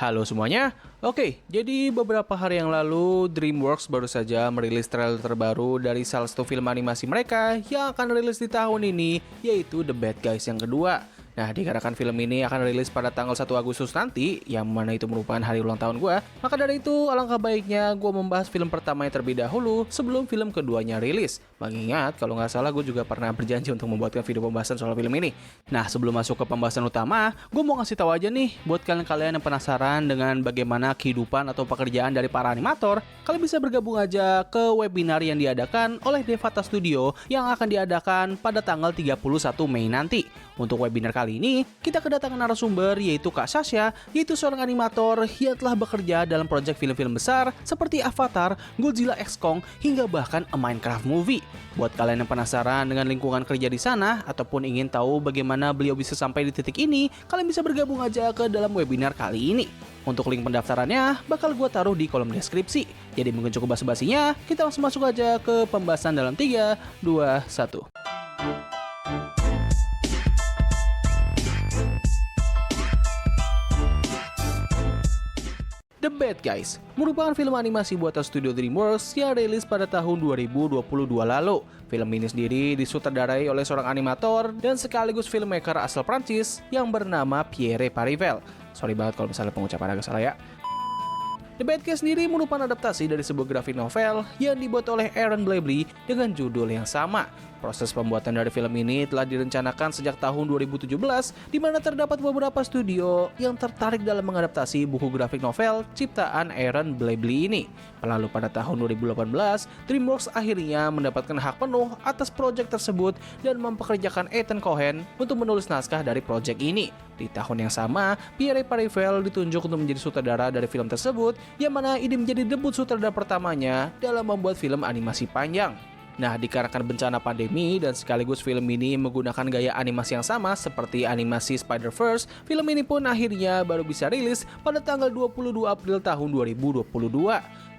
Halo semuanya. Oke, jadi beberapa hari yang lalu DreamWorks baru saja merilis trailer terbaru dari salah satu film animasi mereka yang akan rilis di tahun ini, yaitu The Bad Guys yang kedua. Nah, dikarenakan film ini akan rilis pada tanggal 1 Agustus nanti, yang mana itu merupakan hari ulang tahun gue, maka dari itu alangkah baiknya gue membahas film pertamanya terlebih dahulu sebelum film keduanya rilis. Mengingat, kalau nggak salah gue juga pernah berjanji untuk membuatkan video pembahasan soal film ini. Nah, sebelum masuk ke pembahasan utama, gue mau ngasih tahu aja nih, buat kalian yang penasaran dengan bagaimana kehidupan atau pekerjaan dari para animator, kalian bisa bergabung aja ke webinar yang diadakan oleh Devata Studio yang akan diadakan pada tanggal 31 Mei nanti. Untuk webinar kali ini, kita kedatangan narasumber yaitu Kak Sasha, yaitu seorang animator yang telah bekerja dalam proyek film-film besar seperti Avatar, Godzilla X Kong, hingga bahkan A Minecraft Movie. Buat kalian yang penasaran dengan lingkungan kerja di sana ataupun ingin tahu bagaimana beliau bisa sampai di titik ini, kalian bisa bergabung aja ke dalam webinar kali ini. Untuk link pendaftarannya bakal gue taruh di kolom deskripsi. Jadi mungkin cukup basa-basinya, kita langsung masuk aja ke pembahasan dalam 3, 2, 1. The Bad Guys merupakan film animasi buatan studio DreamWorks yang rilis pada tahun 2022 lalu. Film ini sendiri disutradarai oleh seorang animator dan sekaligus filmmaker asal Prancis yang bernama Pierre Parivel. Sorry banget kalau misalnya pengucapan agak salah ya. The Bad Guys sendiri merupakan adaptasi dari sebuah grafik novel yang dibuat oleh Aaron Blabey dengan judul yang sama. Proses pembuatan dari film ini telah direncanakan sejak tahun 2017, di mana terdapat beberapa studio yang tertarik dalam mengadaptasi buku grafik novel ciptaan Aaron Blabey ini. Lalu pada tahun 2018, DreamWorks akhirnya mendapatkan hak penuh atas proyek tersebut dan mempekerjakan Ethan Cohen untuk menulis naskah dari proyek ini. Di tahun yang sama, Pierre Parivel ditunjuk untuk menjadi sutradara dari film tersebut, yang mana ini menjadi debut sutradara pertamanya dalam membuat film animasi panjang. Nah, dikarenakan bencana pandemi dan sekaligus film ini menggunakan gaya animasi yang sama seperti animasi Spider-Verse, film ini pun akhirnya baru bisa rilis pada tanggal 22 April tahun 2022.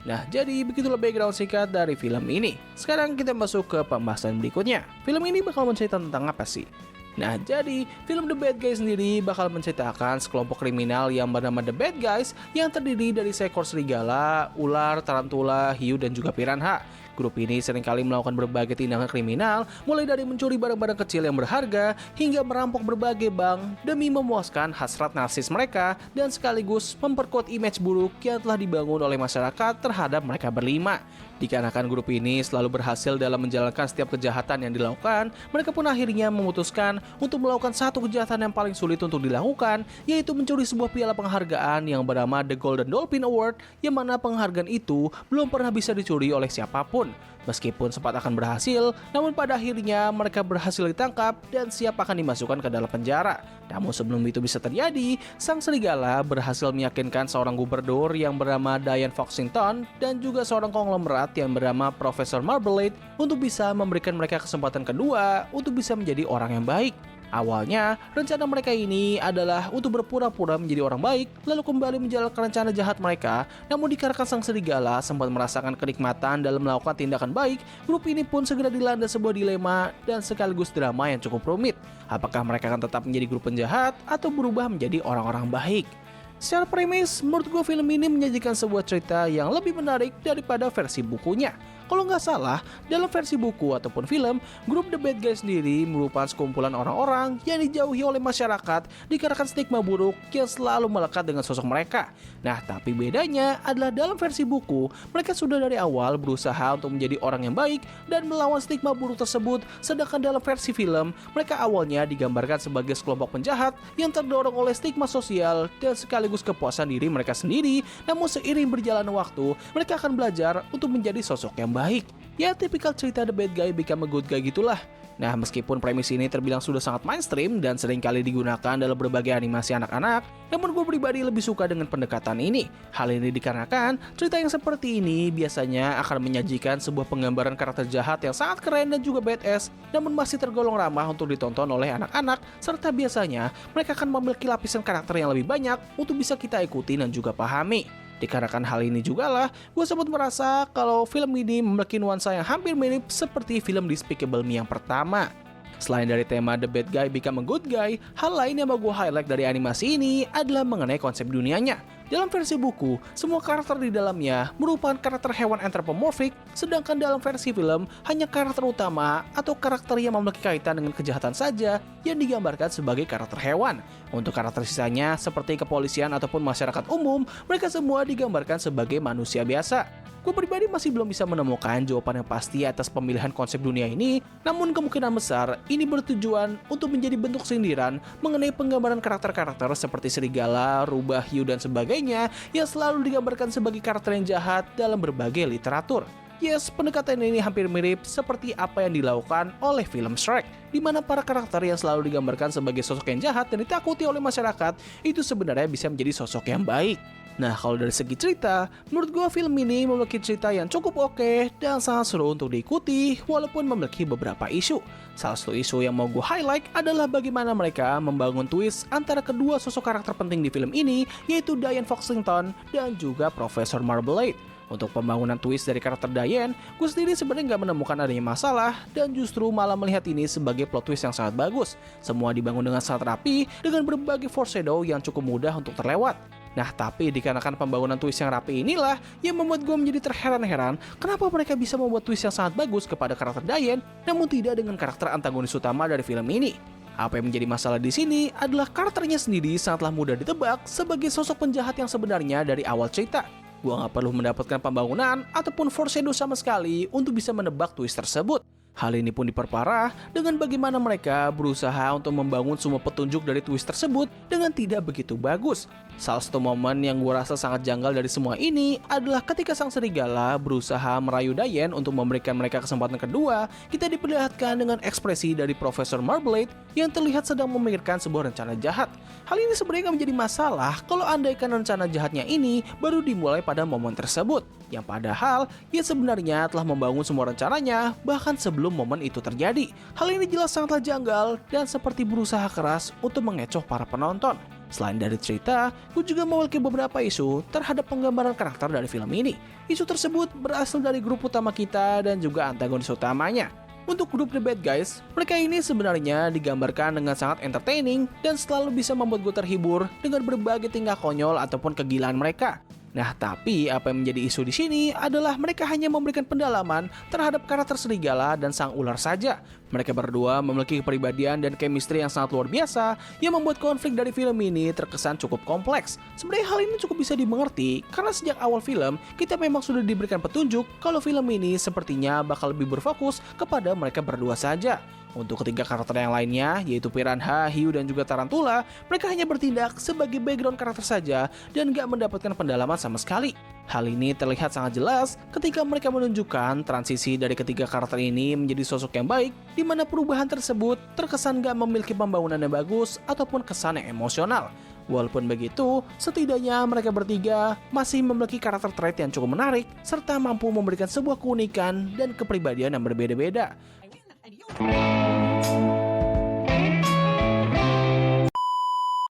Nah, jadi begitulah background singkat dari film ini. Sekarang kita masuk ke pembahasan berikutnya. Film ini bakal menceritakan tentang apa sih? Nah, jadi film The Bad Guys sendiri bakal menceritakan sekelompok kriminal yang bernama The Bad Guys yang terdiri dari seekor serigala, ular, tarantula, hiu, dan juga piranha. Grup ini seringkali melakukan berbagai tindakan kriminal, mulai dari mencuri barang-barang kecil yang berharga, hingga merampok berbagai bank demi memuaskan hasrat narsis mereka dan sekaligus memperkuat image buruk yang telah dibangun oleh masyarakat terhadap mereka berlima. Dikarenakan grup ini selalu berhasil dalam menjalankan setiap kejahatan yang dilakukan, mereka pun akhirnya memutuskan untuk melakukan satu kejahatan yang paling sulit untuk dilakukan, yaitu mencuri sebuah piala penghargaan yang bernama The Golden Dolphin Award, yang mana penghargaan itu belum pernah bisa dicuri oleh siapapun. Meskipun sempat akan berhasil, namun pada akhirnya mereka berhasil ditangkap dan siap akan dimasukkan ke dalam penjara. Namun sebelum itu bisa terjadi, sang serigala berhasil meyakinkan seorang gubernur yang bernama Diane Foxington dan juga seorang konglomerat yang bernama Profesor Marmalade untuk bisa memberikan mereka kesempatan kedua untuk bisa menjadi orang yang baik. Awalnya, rencana mereka ini adalah untuk berpura-pura menjadi orang baik, lalu kembali menjalankan rencana jahat mereka. Namun dikarenakan sang serigala sempat merasakan kenikmatan dalam melakukan tindakan baik, grup ini pun segera dilanda sebuah dilema dan sekaligus drama yang cukup rumit. Apakah mereka akan tetap menjadi grup penjahat atau berubah menjadi orang-orang baik? Secara premis, menurut gue film ini menyajikan sebuah cerita yang lebih menarik daripada versi bukunya. Kalau nggak salah, dalam versi buku ataupun film, grup The Bad Guys sendiri merupakan sekumpulan orang-orang yang dijauhi oleh masyarakat dikarenakan stigma buruk yang selalu melekat dengan sosok mereka. Nah, tapi bedanya adalah dalam versi buku, mereka sudah dari awal berusaha untuk menjadi orang yang baik dan melawan stigma buruk tersebut, sedangkan dalam versi film, mereka awalnya digambarkan sebagai sekelompok penjahat yang terdorong oleh stigma sosial dan sekaligus kepuasan diri mereka sendiri. Namun seiring berjalannya waktu, mereka akan belajar untuk menjadi sosok yang baik. Ya, tipikal cerita The Bad Guy become a good guy gitulah. Nah, meskipun premis ini terbilang sudah sangat mainstream dan seringkali digunakan dalam berbagai animasi anak-anak, namun gue pribadi lebih suka dengan pendekatan ini. Hal ini dikarenakan cerita yang seperti ini biasanya akan menyajikan sebuah penggambaran karakter jahat yang sangat keren dan juga badass, namun masih tergolong ramah untuk ditonton oleh anak-anak, serta biasanya mereka akan memiliki lapisan karakter yang lebih banyak untuk bisa kita ikuti dan juga pahami. Dikarenakan hal ini juga lah, gue sempat merasa kalau film ini memiliki nuansa yang hampir mirip seperti film Despicable Me yang pertama. Selain dari tema The Bad Guy Become a Good Guy, hal lain yang mau gue highlight dari animasi ini adalah mengenai konsep dunianya. Dalam versi buku, semua karakter di dalamnya merupakan karakter hewan anthropomorphic, sedangkan dalam versi film, hanya karakter utama atau karakter yang memiliki kaitan dengan kejahatan saja yang digambarkan sebagai karakter hewan. Untuk karakter sisanya, seperti kepolisian ataupun masyarakat umum, mereka semua digambarkan sebagai manusia biasa. Gue pribadi masih belum bisa menemukan jawaban yang pasti atas pemilihan konsep dunia ini, namun kemungkinan besar ini bertujuan untuk menjadi bentuk sindiran mengenai penggambaran karakter-karakter seperti serigala, rubah, hiu, dan sebagainya yang selalu digambarkan sebagai karakter yang jahat dalam berbagai literatur. Yes, pendekatan ini hampir mirip seperti apa yang dilakukan oleh film Shrek, di mana para karakter yang selalu digambarkan sebagai sosok yang jahat dan ditakuti oleh masyarakat itu sebenarnya bisa menjadi sosok yang baik. Nah, kalau dari segi cerita, menurut gue film ini memiliki cerita yang cukup oke dan sangat seru untuk diikuti walaupun memiliki beberapa isu. Salah satu isu yang mau gue highlight adalah bagaimana mereka membangun twist antara kedua sosok karakter penting di film ini, yaitu Diane Foxington dan juga Profesor Marmalade. Untuk pembangunan twist dari karakter Diane, gue sendiri sebenarnya nggak menemukan adanya masalah dan justru malah melihat ini sebagai plot twist yang sangat bagus. Semua dibangun dengan sangat rapi dengan berbagai foreshadow yang cukup mudah untuk terlewat. Nah, tapi dikarenakan pembangunan twist yang rapi inilah yang membuat gue menjadi terheran-heran kenapa mereka bisa membuat twist yang sangat bagus kepada karakter Diane, namun tidak dengan karakter antagonis utama dari film ini. Apa yang menjadi masalah di sini adalah karakternya sendiri sangatlah mudah ditebak sebagai sosok penjahat yang sebenarnya dari awal cerita. Gue gak perlu mendapatkan pembangunan ataupun foreshadow sama sekali untuk bisa menebak twist tersebut. Hal ini pun diperparah dengan bagaimana mereka berusaha untuk membangun semua petunjuk dari twist tersebut dengan tidak begitu bagus. Salah satu momen yang gue rasa sangat janggal dari semua ini adalah ketika sang serigala berusaha merayu Diane untuk memberikan mereka kesempatan kedua, kita diperlihatkan dengan ekspresi dari Profesor Marmalade yang terlihat sedang memikirkan sebuah rencana jahat. Hal ini sebenarnya gak menjadi masalah kalau andaikan rencana jahatnya ini baru dimulai pada momen tersebut, yang padahal ia sebenarnya telah membangun semua rencananya bahkan sebelum momen itu terjadi. Hal ini jelas sangatlah janggal dan seperti berusaha keras untuk mengecoh para penonton. Selain dari cerita, gue juga memiliki beberapa isu terhadap penggambaran karakter dari film ini. Isu tersebut berasal dari grup utama kita dan juga antagonis utamanya. Untuk grup The Bad Guys, mereka ini sebenarnya digambarkan dengan sangat entertaining dan selalu bisa membuat gue terhibur dengan berbagai tingkah konyol ataupun kegilaan mereka. Nah, tapi apa yang menjadi isu di sini adalah mereka hanya memberikan pendalaman terhadap karakter serigala dan sang ular saja. Mereka berdua memiliki kepribadian dan chemistry yang sangat luar biasa yang membuat konflik dari film ini terkesan cukup kompleks. Sebenarnya hal ini cukup bisa dimengerti karena sejak awal film kita memang sudah diberikan petunjuk kalau film ini sepertinya bakal lebih berfokus kepada mereka berdua saja. Untuk ketiga karakter yang lainnya, yaitu Piranha, Hiu, dan juga Tarantula, mereka hanya bertindak sebagai background karakter saja dan gak mendapatkan pendalaman sama sekali. Hal ini terlihat sangat jelas ketika mereka menunjukkan transisi dari ketiga karakter ini menjadi sosok yang baik, di mana perubahan tersebut terkesan gak memiliki pembangunan yang bagus ataupun kesan yang emosional. Walaupun begitu, setidaknya mereka bertiga masih memiliki karakter trait yang cukup menarik, serta mampu memberikan sebuah keunikan dan kepribadian yang berbeda-beda.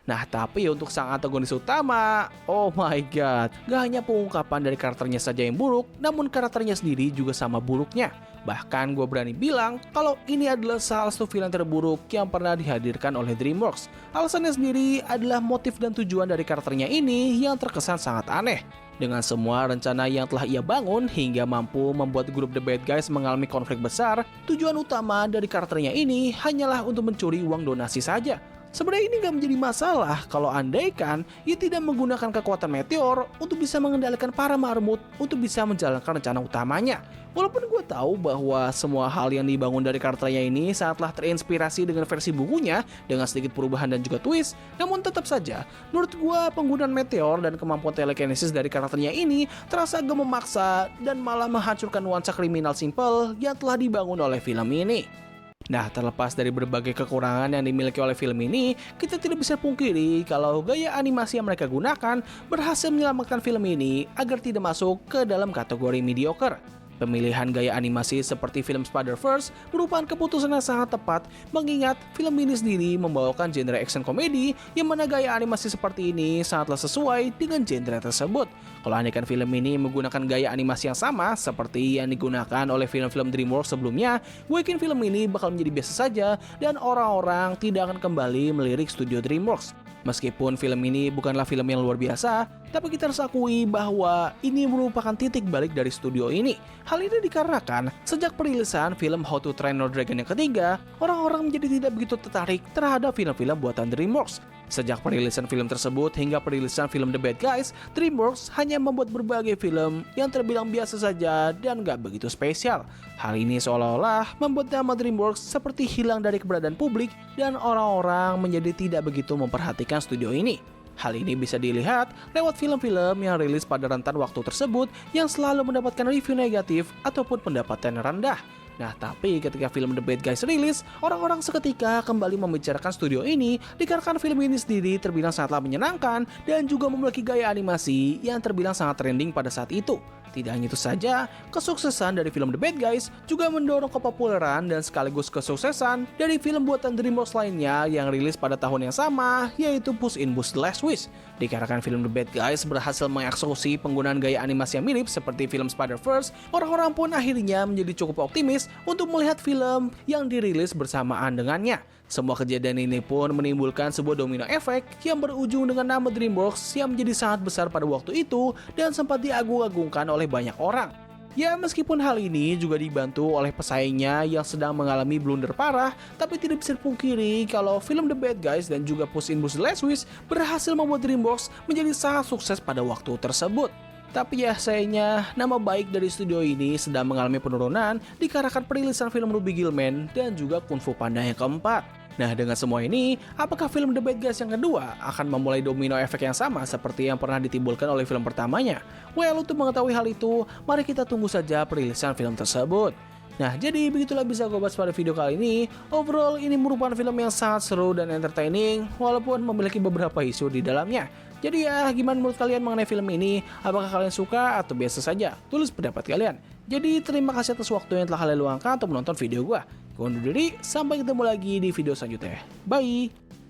Nah, tapi untuk sang antagonis utama, oh my god, gak hanya pengungkapan dari karakternya saja yang buruk, namun karakternya sendiri juga sama buruknya. Bahkan gue berani bilang kalau ini adalah salah satu film terburuk yang pernah dihadirkan oleh DreamWorks. Alasannya sendiri adalah motif dan tujuan dari karakternya ini yang terkesan sangat aneh. Dengan semua rencana yang telah ia bangun hingga mampu membuat grup The Bad Guys mengalami konflik besar, tujuan utama dari karakternya ini hanyalah untuk mencuri uang donasi saja. Sebenarnya ini gak menjadi masalah kalau andaikan ia tidak menggunakan kekuatan meteor untuk bisa mengendalikan para marmut untuk bisa menjalankan rencana utamanya. Walaupun gue tahu bahwa semua hal yang dibangun dari karakternya ini sangatlah terinspirasi dengan versi bukunya dengan sedikit perubahan dan juga twist, namun tetap saja menurut gue penggunaan meteor dan kemampuan telekinesis dari karakternya ini terasa agak memaksa dan malah menghancurkan nuansa kriminal simple yang telah dibangun oleh film ini. Nah, terlepas dari berbagai kekurangan yang dimiliki oleh film ini, kita tidak bisa pungkiri kalau gaya animasi yang mereka gunakan berhasil menyelamatkan film ini agar tidak masuk ke dalam kategori mediocre. Pemilihan gaya animasi seperti film Spider-Verse merupakan keputusan yang sangat tepat mengingat film ini sendiri membawakan genre action komedi yang mana gaya animasi seperti ini sangatlah sesuai dengan genre tersebut. Kalau andaikan film ini menggunakan gaya animasi yang sama seperti yang digunakan oleh film-film DreamWorks sebelumnya, gue yakin film ini bakal menjadi biasa saja dan orang-orang tidak akan kembali melirik studio DreamWorks. Meskipun film ini bukanlah film yang luar biasa, Tapi kita harus akui bahwa ini merupakan titik balik dari studio ini. Hal ini dikarenakan sejak perilisan film How to Train Your Dragon yang ketiga, orang-orang menjadi tidak begitu tertarik terhadap film-film buatan DreamWorks. Sejak perilisan film tersebut hingga perilisan film The Bad Guys, DreamWorks hanya membuat berbagai film yang terbilang biasa saja dan gak begitu spesial. Hal ini seolah-olah membuat nama DreamWorks seperti hilang dari keberadaan publik dan orang-orang menjadi tidak begitu memperhatikan studio ini. Hal ini bisa dilihat lewat film-film yang rilis pada rentan waktu tersebut yang selalu mendapatkan review negatif ataupun pendapatan rendah. Nah, tapi ketika film The Bad Guys rilis, orang-orang seketika kembali membicarakan studio ini dikarenakan film ini sendiri terbilang sangatlah menyenangkan dan juga memiliki gaya animasi yang terbilang sangat trending pada saat itu. Tidak hanya itu saja, kesuksesan dari film The Bad Guys juga mendorong kepopuleran dan sekaligus kesuksesan dari film buatan DreamWorks lainnya yang rilis pada tahun yang sama, yaitu Puss in Boots: The Last Wish. Dikarenakan film The Bad Guys berhasil mengeksekusi penggunaan gaya animasi yang mirip seperti film Spider-Verse, orang-orang pun akhirnya menjadi cukup optimis untuk melihat film yang dirilis bersamaan dengannya. Semua kejadian ini pun menimbulkan sebuah domino efek yang berujung dengan nama DreamWorks yang menjadi sangat besar pada waktu itu dan sempat diagung-agungkan oleh banyak orang. Ya, meskipun hal ini juga dibantu oleh pesaingnya yang sedang mengalami blunder parah, tapi tidak bisa dipungkiri kalau film The Bad Guys dan juga Puss in Boots: The Last Wish berhasil membuat DreamWorks menjadi sangat sukses pada waktu tersebut. Tapi ya sayangnya, nama baik dari studio ini sedang mengalami penurunan dikarenakan perilisan film Ruby Gillman dan juga Kung Fu Panda yang keempat. Nah, dengan semua ini, apakah film The Bad Guys yang kedua akan memulai domino efek yang sama seperti yang pernah ditimbulkan oleh film pertamanya? Well, untuk mengetahui hal itu, mari kita tunggu saja perilisan film tersebut. Nah, jadi begitulah bisa gue bahas pada video kali ini. Overall, ini merupakan film yang sangat seru dan entertaining, walaupun memiliki beberapa isu di dalamnya. Jadi ya, gimana menurut kalian mengenai film ini? Apakah kalian suka atau biasa saja? Tulis pendapat kalian. Jadi, terima kasih atas waktu yang telah kalian luangkan untuk menonton video gue. Gue undur diri, sampai ketemu lagi di video selanjutnya. Bye!